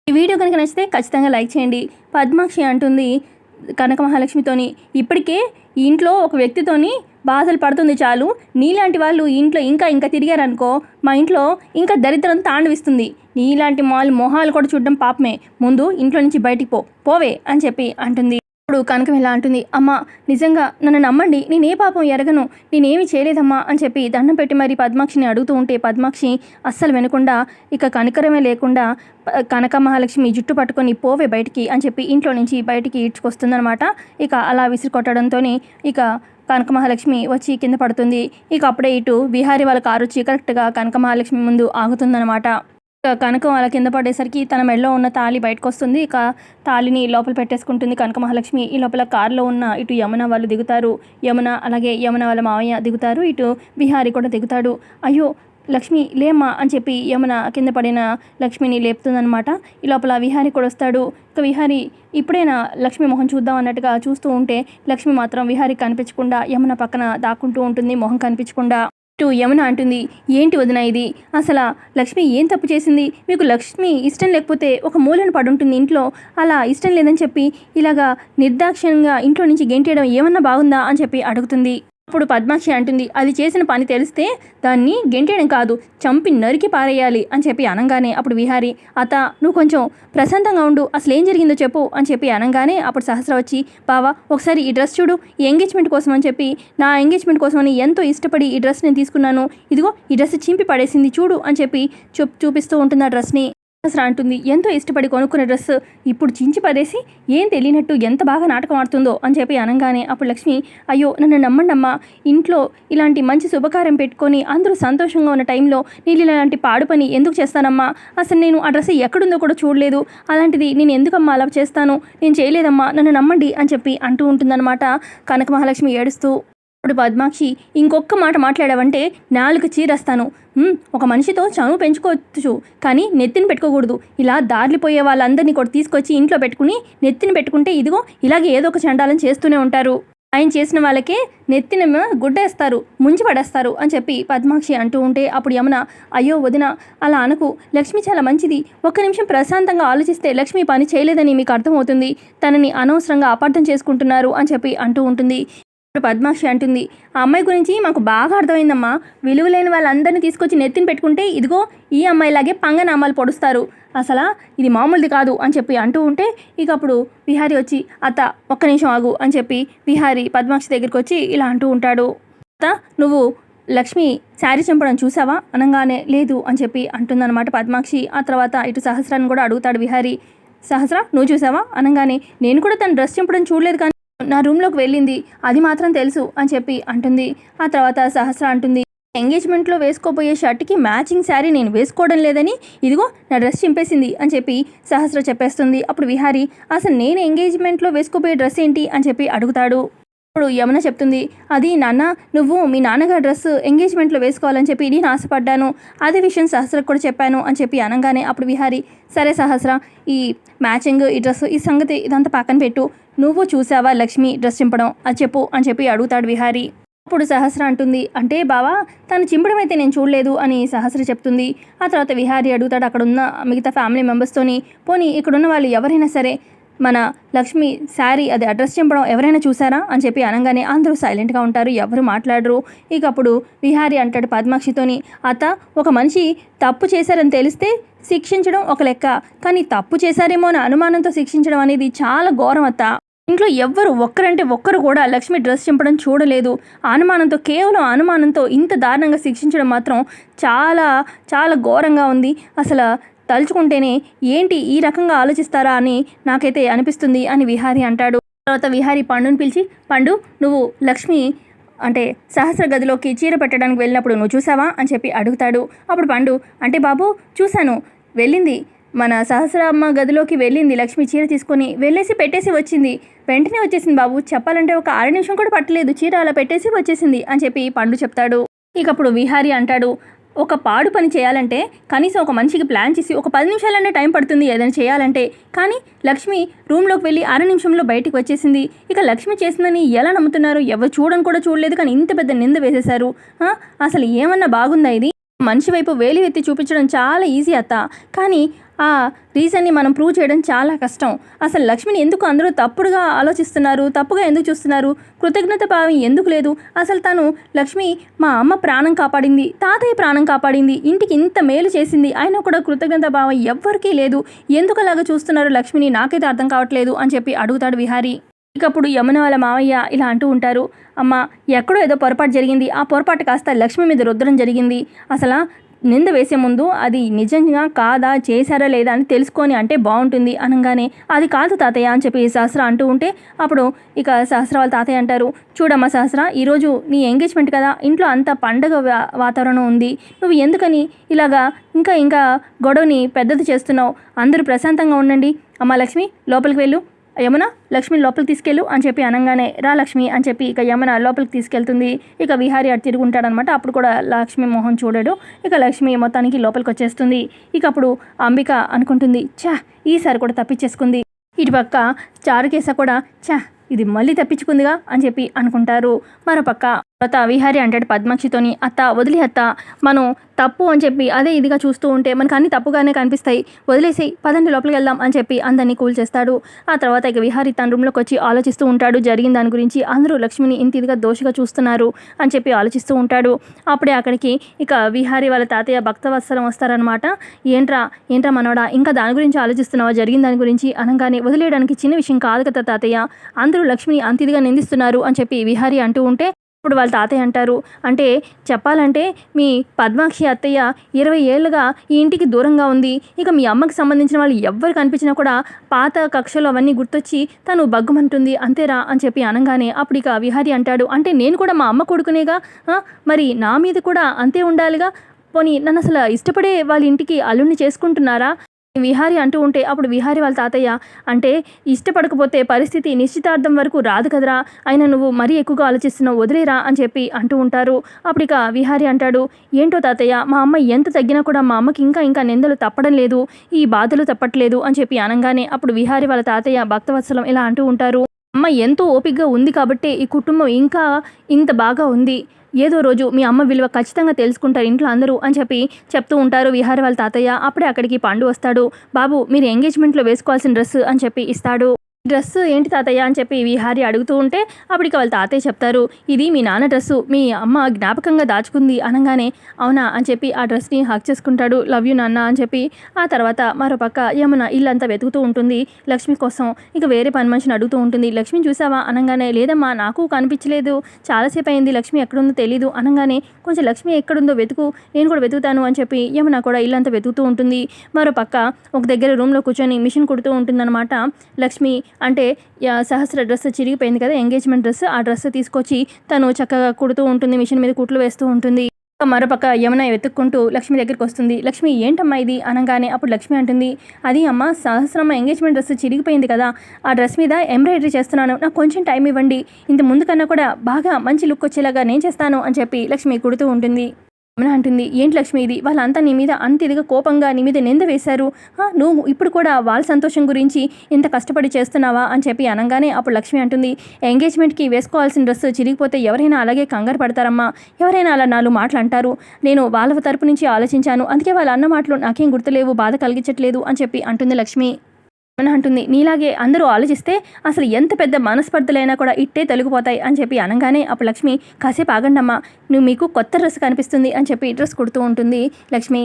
ఈ వీడియో కనుక నచ్చితే ఖచ్చితంగా లైక్ చేయండి. పద్మాక్షి అంటుంది కనక మహాలక్ష్మితోని, ఇప్పటికే ఇంట్లో ఒక వ్యక్తితోని బాధలు పడుతుంది చాలు, నీలాంటి వాళ్ళు ఇంట్లో ఇంకా తిరిగారనుకో మా ఇంట్లో ఇంకా దరిద్రం తాండవిస్తుంది. నీలాంటి మొహాలు కూడా చూడడం పాపమే, ముందు ఇంట్లో నుంచి బయటికి పోవే అని చెప్పి అంటుంది. ఇప్పుడు కనకం ఇలా అంటుంది, అమ్మ నిజంగా నన్ను నమ్మండి, నేనే పాపం ఎరగను, నేనేమి చేయలేదమ్మా అని చెప్పి దండం పెట్టి మరి పద్మాక్షిని అడుగుతూ ఉంటే పద్మాక్షి అస్సలు వినకుండా ఇక కనికరమే లేకుండా కనక మహాలక్ష్మి జుట్టు పట్టుకొని పోవే బయటికి అని చెప్పి ఇంట్లో నుంచి బయటికి ఈడ్చుకొస్తుందనమాట. ఇక అలా విసిరి కొట్టడంతో ఇక కనక మహాలక్ష్మి వచ్చి కింద పడుతుంది. ఇక అప్పుడే ఇటు విహారీ వాళ్ళ కారు వచ్చి కరెక్ట్గా కనక మహాలక్ష్మి ముందు ఆగుతుందనమాట. కనకం అలా కింద పడేసరికి తన మెడలో ఉన్న తాళి బయటకు వస్తుంది. ఇక తాళిని లోపల పెట్టేసుకుంటుంది కనక మహాలక్ష్మి. ఈ లోపల కారులో ఉన్న ఇటు యమున వాళ్ళు దిగుతారు, అలాగే యమున వాళ్ళ మావయ్య దిగుతారు, ఇటు విహారీ కూడా దిగుతాడు. అయ్యో లక్ష్మి లేమ్మా అని చెప్పి యమున కింద పడిన లక్ష్మిని లేపుతుందనమాట. ఈ లోపల విహారీ కూడా వస్తాడు. ఇక విహారీ ఇప్పుడైనా లక్ష్మి మొహం చూద్దాం అన్నట్టుగా చూస్తూ ఉంటే లక్ష్మి మాత్రం విహారీ కనిపించకుండా యమున పక్కన దాక్కుంటూ ఉంటుంది, మొహం కనిపించకుండా. యమున అంటుంది, ఏంటి వదిన ఇది, అసలు లక్ష్మి ఏం తప్పు చేసింది, మీకు లక్ష్మి ఇష్టం లేకపోతే ఒక మూలను పడుంటుంది ఇంట్లో, అలా ఇష్టం లేదని చెప్పి ఇలాగా నిర్దాక్షిణ్యంగా ఇంట్లో నుంచి గెంటేయడం ఏమన్నా బాగుందా అని చెప్పి అడుగుతుంది. అప్పుడు పద్మాక్షి అంటుంది, అది చేసిన పని తెలిస్తే దాన్ని గెంటేయడం కాదు చంపి నరికి పారేయాలి అని చెప్పి అనగానే అప్పుడు విహారీ, అత్త నువ్వు కొంచెం ప్రశాంతంగా ఉండు, అసలు ఏం జరిగిందో చెప్పు అని చెప్పి అనగానే అప్పుడు సహస్ర వచ్చి, బావా ఒకసారి ఈ డ్రెస్ చూడు, ఈ ఎంగేజ్మెంట్ కోసం అని చెప్పి నా ఎంగేజ్మెంట్ కోసం అని ఎంతో ఇష్టపడి ఈ డ్రెస్ నేను తీసుకున్నాను, ఇదిగో ఈ డ్రెస్ చింపి పడేసింది చూడు అని చెప్పి చూపిస్తూ ఉంటుంది ఆ డ్రెస్ని. సహస్ర అంటుంది, ఎంతో ఇష్టపడి కొనుక్కున్న డ్రెస్ ఇప్పుడు చించి పడేసి ఏం తెలియనట్టు ఎంత బాగా నాటకం ఆడుతుందో అని చెప్పి అనగానే అప్పుడు లక్ష్మి, అయ్యో నన్ను నమ్మండమ్మా, ఇంట్లో ఇలాంటి మంచి శుభకార్యం పెట్టుకొని అందరూ సంతోషంగా ఉన్న టైంలో నేను ఇలాంటి పాడు పని ఎందుకు చేస్తానమ్మా, అసలు నేను ఆ డ్రెస్ ఎక్కడుందో కూడా చూడలేదు, అలాంటిది నేను ఎందుకమ్మా అలా చేస్తాను, నేను చేయలేదమ్మా నన్ను నమ్మండి అని చెప్పి అంటూ ఉంటుందన్నమాట కనక మహాలక్ష్మి ఏడుస్తూ. ఇప్పుడు పద్మాక్షి, ఇంకొక మాట మాట్లాడావంటే నాలుగు చీరేస్తాను, ఒక మనిషితో చనువు పెంచుకోవచ్చు కానీ నెత్తిని పెట్టుకోకూడదు, ఇలా దారిపోయే వాళ్ళందరినీ కూడా తీసుకొచ్చి ఇంట్లో పెట్టుకుని నెత్తిని పెట్టుకుంటే ఇదిగో ఇలాగే ఏదో ఒక చండాలం చేస్తూనే ఉంటారు, ఆయన చేసిన వాళ్ళకే నెత్తిన గుడ్డేస్తారు, ముంచి పడేస్తారు అని చెప్పి పద్మాక్షి అంటూ ఉంటే అప్పుడు యమున, అయ్యో వదిన అలా అనకు, లక్ష్మి చాలా మంచిది, ఒక్క నిమిషం ప్రశాంతంగా ఆలోచిస్తే లక్ష్మి పని చేయలేదని మీకు అర్థమవుతుంది, తనని అనవసరంగా అపార్థం చేసుకుంటున్నారు అని చెప్పి అంటూ ఉంటుంది. ఇప్పుడు పద్మాక్షి అంటుంది, ఆ అమ్మాయి గురించి మాకు బాగా అర్థమైందమ్మా, విలువలేని వాళ్ళందరినీ తీసుకొచ్చి నెత్తిని పెట్టుకుంటే ఇదిగో ఈ అమ్మాయిలాగే పంగనామాలు పొడుస్తారు, అసలు ఇది మామూలుది కాదు అని చెప్పి అంటూ ఉంటే ఇక అప్పుడు విహారీ వచ్చి, అత్త ఒక్క నిమిషం ఆగు అని చెప్పి విహారీ పద్మాక్షి దగ్గరికి వచ్చి ఇలా అంటూ ఉంటాడు, అత్త నువ్వు లక్ష్మి శారీ చంపడం చూసావా అనగానే లేదు అని చెప్పి అంటుందన్నమాట పద్మాక్షి. ఆ తర్వాత ఇటు సహస్రాన్ని కూడా అడుగుతాడు విహారీ, సహస్ర నువ్వు చూసావా అనగానే నేను కూడా తను డ్రెస్ చంపడం చూడలేదు కానీ నా రూమ్లోకి వెళ్ళింది అది మాత్రం తెలుసు అని చెప్పి అంటుంది. ఆ తర్వాత సహస్ర అంటుంది, ఎంగేజ్మెంట్లో వేసుకోబోయే షర్ట్కి మ్యాచింగ్ శారీ నేను వేసుకోవడం లేదని ఇదిగో నా డ్రెస్ చింపేసింది అని చెప్పి సహస్ర చెప్పేస్తుంది. అప్పుడు విహారీ, అసలు నేను ఎంగేజ్మెంట్లో వేసుకోబోయే డ్రెస్ ఏంటి అని చెప్పి అడుగుతాడు. ఇప్పుడు యమున చెప్తుంది, అది నాన్న నువ్వు మీ నాన్నగారి డ్రెస్ ఎంగేజ్మెంట్లో వేసుకోవాలని చెప్పి నేను ఆశపడ్డాను, అదే విషయం సహస్రకు కూడా చెప్పాను అని చెప్పి అనగానే అప్పుడు విహారీ, సరే సహస్ర ఈ మ్యాచింగ్ ఈ డ్రెస్ ఈ సంగతి ఇదంతా పక్కన పెట్టు, నువ్వు చూసావా లక్ష్మి డ్రెస్ చింపడం అది చెప్పు అని చెప్పి అడుగుతాడు విహారీ. అప్పుడు సహస్ర అంటుంది, అంటే బావా తను చింపడం అయితే నేను చూడలేదు అని సహస్ర చెప్తుంది. ఆ తర్వాత విహారీ అడుగుతాడు అక్కడున్న మిగతా ఫ్యామిలీ మెంబర్స్తోని, పోనీ ఇక్కడున్న వాళ్ళు ఎవరైనా సరే మన లక్ష్మి శారీ అది అడ్రస్ చింపడం ఎవరైనా చూసారా అని చెప్పి అనగానే అందరూ సైలెంట్గా ఉంటారు, ఎవరు మాట్లాడరు. ఇక అప్పుడు విహారీ అంటాడు పద్మాక్షితోని, అత్త ఒక మనిషి తప్పు చేశారని తెలిస్తే శిక్షించడం ఒక లెక్క, కానీ తప్పు చేశారేమో అని అనుమానంతో శిక్షించడం అనేది చాలా ఘోరం అత్త, ఇంట్లో ఎవ్వరు ఒక్కరంటే ఒక్కరు కూడా లక్ష్మి డ్రెస్ చింపడం చూడలేదు, కేవలం అనుమానంతో ఇంత దారుణంగా శిక్షించడం మాత్రం చాలా చాలా ఘోరంగా ఉంది, అసలు తలుచుకుంటేనే ఏంటి ఈ రకంగా ఆలోచిస్తారా అని నాకైతే అనిపిస్తుంది అని విహారీ అంటాడు. తర్వాత విహారీ పండుని పిలిచి, పండు నువ్వు లక్ష్మి అంటే సహస్ర గదిలోకి చీర పెట్టడానికి వెళ్ళినప్పుడు నువ్వు చూసావా అని చెప్పి అడుగుతాడు. అప్పుడు పండు, అంటే బాబు చూశాను, వెళ్ళింది మన సహస్రమ్మ గదిలోకి వెళ్ళింది, లక్ష్మి చీర తీసుకొని వెళ్ళేసి పెట్టేసి వచ్చింది, వెంటనే వచ్చేసింది బాబు, చెప్పాలంటే ఒక 6 నిమిషం కూడా పట్టలేదు, చీర అలా పెట్టేసి వచ్చేసింది అని చెప్పి పండు చెప్తాడు. ఇక అప్పుడు విహారీ అంటాడు, ఒక పాడు పని చేయాలంటే కనీసం ఒక మనిషికి ప్లాన్ చేసి ఒక 10 నిమిషాలనే టైం పడుతుంది ఏదైనా చేయాలంటే, కానీ లక్ష్మి రూమ్లోకి వెళ్ళి 6 నిమిషంలో బయటికి వచ్చేసింది. ఇక లక్ష్మి చేసిందని ఎలా నమ్ముతున్నారు, ఎవరు చూడని కూడా చూడలేదు కానీ ఇంత పెద్ద నింద వేసేశారు, అసలు ఏమన్నా బాగుందా ఇది, మనిషి వైపు వేలి ఎత్తి చూపించడం చాలా ఈజీ అత్త, కానీ ఆ రీజన్ని మనం ప్రూవ్ చేయడం చాలా కష్టం. అసలు లక్ష్మిని ఎందుకు అందరూ తప్పుడుగా ఆలోచిస్తున్నారు, తప్పుగా ఎందుకు చూస్తున్నారు, కృతజ్ఞత భావం ఎందుకు లేదు? అసలు తను లక్ష్మి మా అమ్మ ప్రాణం కాపాడింది, తాతయ్య ప్రాణం కాపాడింది, ఇంటికి ఇంత మేలు చేసింది, అయినా కూడా కృతజ్ఞత భావం ఎవ్వరికీ లేదు, ఎందుకు అలాగా చూస్తున్నారు లక్ష్మిని, నాకైతే అర్థం కావట్లేదు అని చెప్పి అడుగుతాడు విహారీ. ఇకప్పుడు యమున వాళ్ళ మావయ్య ఇలా అంటూ ఉంటారు, అమ్మ ఎక్కడో ఏదో పొరపాటు జరిగింది, ఆ పొరపాటు కాస్త లక్ష్మి మీద రుద్దడం జరిగింది. అసలు నింద వేసే ముందు అది నిజంగా కాదా, చేశారా లేదా అని తెలుసుకొని అంటే బాగుంటుంది అనగానే, అది కాదు తాతయ్య అని చెప్పి సహస్ర అంటూ ఉంటే అప్పుడు ఇక సహస్ర వాళ్ళ తాతయ్య అంటారు, చూడమ్మా సహస్ర, ఈరోజు నీ ఎంగేజ్మెంట్ కదా, ఇంట్లో అంత పండగ వాతావరణం ఉంది, నువ్వు ఎందుకని ఇలాగా ఇంకా ఇంకా గొడవని పెద్దది చేస్తున్నావు, అందరూ ప్రశాంతంగా ఉండండి. అమ్మ లక్ష్మి లోపలికి వెళ్ళు, యమున లక్ష్మిని లోపలికి తీసుకెళ్ళు అని చెప్పి అనగానే, రా లక్ష్మి అని చెప్పి ఇక యమున లోపలికి తీసుకెళ్తుంది. ఇక విహారీ అటు తిరుగుంటాడనమాట. అప్పుడు కూడా లక్ష్మి మొహం చూడడు. ఇక లక్ష్మి మొత్తానికి లోపలికి వచ్చేస్తుంది. ఇక అప్పుడు అంబిక అనుకుంటుంది, ఛా ఈసారి కూడా తప్పించేసుకుంది. ఇటుపక్క చారుకేశ కూడా ఛా ఇది మళ్ళీ తప్పించుకుందిగా అని చెప్పి అనుకుంటారు. మరోపక్క తర్వాత విహారీ అంటాడు పద్మాక్షితోని, అత్త వదిలే అత్త, మనం తప్పు అని చెప్పి అదే ఇదిగా చూస్తూ ఉంటే మనకు అన్ని తప్పుగానే కనిపిస్తాయి, వదిలేసి పదండి లోపలికి వెళ్దాం అని చెప్పి అందరినీ కూల్ చేస్తాడు. ఆ తర్వాత ఇక విహారీ తన రూమ్లోకి వచ్చి ఆలోచిస్తూ ఉంటాడు జరిగిన దాని గురించి, అందరూ లక్ష్మిని ఇంత ఇదిగా దోషిగా చూస్తున్నారు అని చెప్పి ఆలోచిస్తూ ఉంటాడు. అప్పుడే అక్కడికి ఇక విహారీ వాళ్ళ తాతయ్య భక్తవత్సలం వస్తారనమాట. ఏంట్రా మనోడా, ఇంకా దాని గురించి ఆలోచిస్తున్నావా, జరిగిన దాని గురించి అనగానే, వదిలేయడానికి చిన్న విషయం కాదు కదా తాతయ్య, అందరూ లక్ష్మిని అంత ఇదిగా నిందిస్తున్నారు అని చెప్పి విహారీ అంటూ ఉంటే ఇప్పుడు వాళ్ళ తాతయ్య అంటారు, అంటే చెప్పాలంటే మీ పద్మాక్షి అత్తయ్య 20 ఏళ్ళుగా ఈ ఇంటికి దూరంగా ఉంది, ఇక మీ అమ్మకి సంబంధించిన వాళ్ళు ఎవ్వరు కనిపించినా కూడా పాత కక్షలు అవన్నీ గుర్తొచ్చి తను బగ్గుమంటుంది అంతేరా అని చెప్పి అనగానే, అప్పుడు ఇక విహారీ అంటాడు, అంటే నేను కూడా మా అమ్మ కొడుకునేగా, మరి నా మీద కూడా అంతే ఉండాలిగా, పోనీ నన్ను అసలు ఇష్టపడే వాళ్ళ ఇంటికి అల్లుడిని చేసుకుంటున్నారా విహారీ అంటూ ఉంటే అప్పుడు విహారీ వాళ్ళ తాతయ్య, అంటే ఇష్టపడకపోతే పరిస్థితి నిశ్చితార్థం వరకు రాదు కదరా, అయినా నువ్వు మరీ ఎక్కువగా ఆలోచిస్తున్నావు, వదిలేరా అని చెప్పి అంటూ ఉంటారు. అప్పుడు ఇక విహారీ అంటాడు, ఏంటో తాతయ్య, మా అమ్మ ఎంత తగ్గినా కూడా మా అమ్మకి ఇంకా నిందలు తప్పడం లేదు, ఈ బాధలు తప్పట్లేదు అని చెప్పి అనగానే, అప్పుడు విహారీ వాళ్ళ తాతయ్య భక్తవత్సలం ఇలా అంటూ ఉంటారు, అమ్మ ఎంతో ఓపికగా ఉంది కాబట్టి ఈ కుటుంబం ఇంకా ఇంత బాగా ఉంది, ఏదో రోజు మీ అమ్మ విలువ ఖచ్చితంగా తెలుసుకుంటారు ఇంట్లో అందరూ అని చెప్పి చెప్తూ ఉంటారు విహారీ వాళ్ళ తాతయ్య. అప్పుడే అక్కడికి పండు వస్తాడు. బాబు మీరు ఎంగేజ్మెంట్లో వేసుకోవాల్సిన డ్రెస్ అని చెప్పి ఇస్తాడు. డ్రెస్ ఏంటి తాతయ్య అని చెప్పి విహారీ అడుగుతూ ఉంటే అప్పటికి వాళ్ళ తాతయ్య చెప్తారు, ఇది మీ నాన్న డ్రెస్సు, మీ అమ్మ జ్ఞాపకంగా దాచుకుంది అనగానే, అవునా అని చెప్పి ఆ డ్రెస్ని హక్ చేసుకుంటాడు, లవ్ యూ నాన్న అని చెప్పి. ఆ తర్వాత మరోపక్క యమున ఇల్లంతా వెతుకుతూ ఉంటుంది లక్ష్మి కోసం. ఇక వేరే పని మనిషిని అడుగుతూ ఉంటుంది, లక్ష్మిని చూసావా అనగానే, లేదమ్మా నాకు కనిపించలేదు, చాలాసేపు అయింది, లక్ష్మి ఎక్కడుందో తెలీదు అనగానే, కొంచెం లక్ష్మి ఎక్కడుందో వెతుకు, నేను కూడా వెతుకుతాను అని చెప్పి యమున కూడా ఇల్లంతా వెతుకుతూ ఉంటుంది. మరోపక్క ఒక దగ్గర రూమ్లో కూర్చొని మిషన్ కుడుతూ ఉంటుందన్నమాట లక్ష్మి. అంటే సహస్ర డ్రెస్ చిరిగిపోయింది కదా ఎంగేజ్మెంట్ డ్రెస్, ఆ డ్రెస్ తీసుకొచ్చి తను చక్కగా కుడుతూ ఉంటుంది, మిషన్ మీద కుట్లు వేస్తూ ఉంటుంది. మరోపక్క యమున వెతుక్కుంటూ లక్ష్మి దగ్గరికి వస్తుంది. లక్ష్మి ఏంటమ్మా ఇది అనగానే అప్పుడు లక్ష్మి అంటుంది, అది అమ్మ సహస్రమ్మ ఎంగేజ్మెంట్ డ్రెస్ చిరిగిపోయింది కదా, ఆ డ్రెస్ మీద ఎంబ్రాయిడరీ చేస్తున్నాను, నాకు కొంచెం టైం ఇవ్వండి, ఇంత ముందు కన్నా కూడా బాగా మంచి లుక్ వచ్చేలాగా నేను చేస్తాను అని చెప్పి లక్ష్మి కుడుతూ ఉంటుంది. యమున అంటుంది, ఏంటి లక్ష్మి ఇది, వాళ్ళంతా నీ మీద అంత ఇదిగా కోపంగా నీ మీద నింద వేశారు, నువ్వు ఇప్పుడు కూడా వాళ్ళ సంతోషం గురించి ఇంత కష్టపడి చేస్తున్నావా అని చెప్పి అనగానే అప్పుడు లక్ష్మి అంటుంది, ఎంగేజ్మెంట్కి వేసుకోవాల్సిన డ్రెస్ చిరిగిపోతే ఎవరైనా అలాగే కంగారు పడతారమ్మా, ఎవరైనా అలా 4 మాటలు అంటారు, నేను వాళ్ళ తరపు నుంచి ఆలోచించాను, అందుకే వాళ్ళ అన్న మాటలు నాకేం గుర్తులేవు, బాధ కలిగించట్లేదు అని చెప్పి అంటుంది లక్ష్మి. యమున అంటుంది, నీలాగే అందరూ ఆలోచిస్తే అసలు ఎంత పెద్ద మనస్పర్ధలైనా కూడా ఇట్టే తొలగిపోతాయి అని చెప్పి అనగానే అప్పుడు లక్ష్మి, కాసేపు ఆగండమ్మా, మీకు కొత్త డ్రెస్ కనిపిస్తుంది అని చెప్పి డ్రెస్ కుడుతూ ఉంటుంది లక్ష్మి.